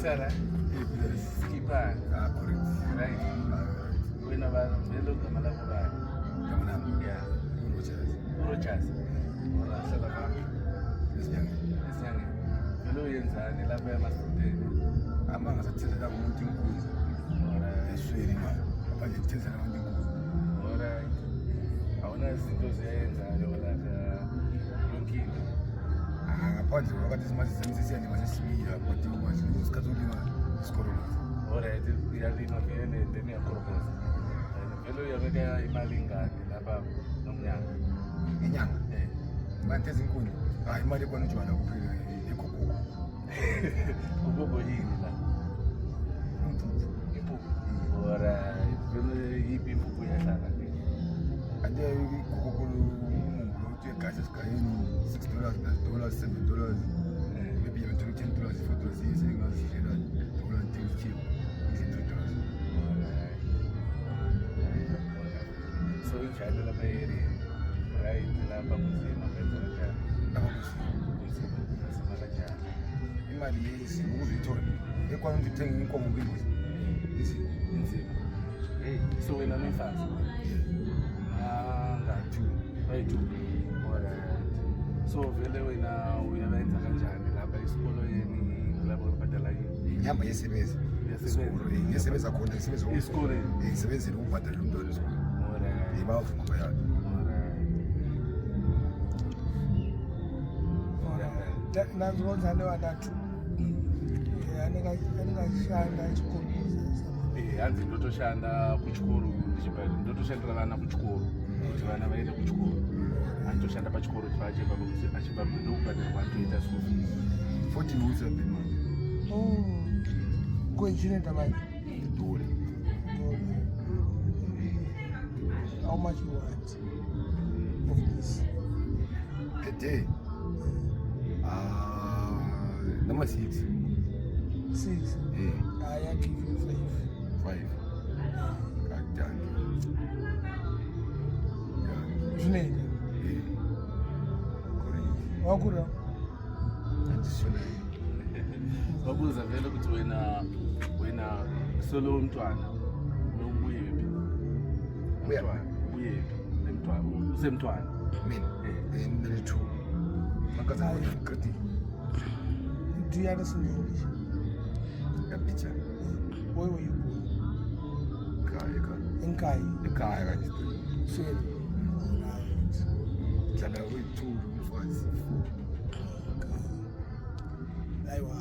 Tara. Skipper. Correct. Right. When about Velo Kamalabura. Kamanam. Yeah. Rogers. Rogers. Or Salava. This young. This young. Velo Yensa, Nilabama Student. Among us, I tell them one thing good. Or I swear, man. But it tells them one thing good. Alright. I want to see those ends and all that. Looking. Apart from what is my sense, I must see what you want to do. Scatolima, Scoroma. Alright, we are in a very near purpose. And Velo Yamaga Imalinga, Nilaba, Nomyang. Young. Man, tells him, I might have gone to one of the cocoa. Kubogo hii la ipu ora vile ipi mpupu ya sana ande cocoa to cash kaini $6 $7 maybe even $10 $4 is saying us $3 things cheap is $3 so injalo la bayeri right lapha kusima benzela lapha kusima imali yesi ukuzithola ekwazi ukuthenga inkomo mbili inzima so wena nomfazi ngathu bayitu alright so vele wena uyabenza kanjani lapha esikolweni lapho ubhadala yini ihamba yesebenza yesebenza khona isebenza esikolweni isebenzile ukubhadala umntwana esikolweni alright ibavuma bayalo nazonzane wadathu aningashanda echikolweni hanzi ndotoshanda kuchikoro ndotoshandirana kuchikoro kuti vana vaende kuchikoro andoshanda pachikoro achibva ndokubhadharwa andoita school fees 14 weeks of the month kwechinoita manje dole how much you want of this a day number 6 I give you 5 God damn zvinoita wakura vabuza vele kuti wena solo umntwana nobuyephi usemntwana mina nile-2 makazakriti do you understand English? Picture. Where were you born? Ekhaya kanje. Sweden. Hlala kwi-2 rooms was. Okay. Ayiwa.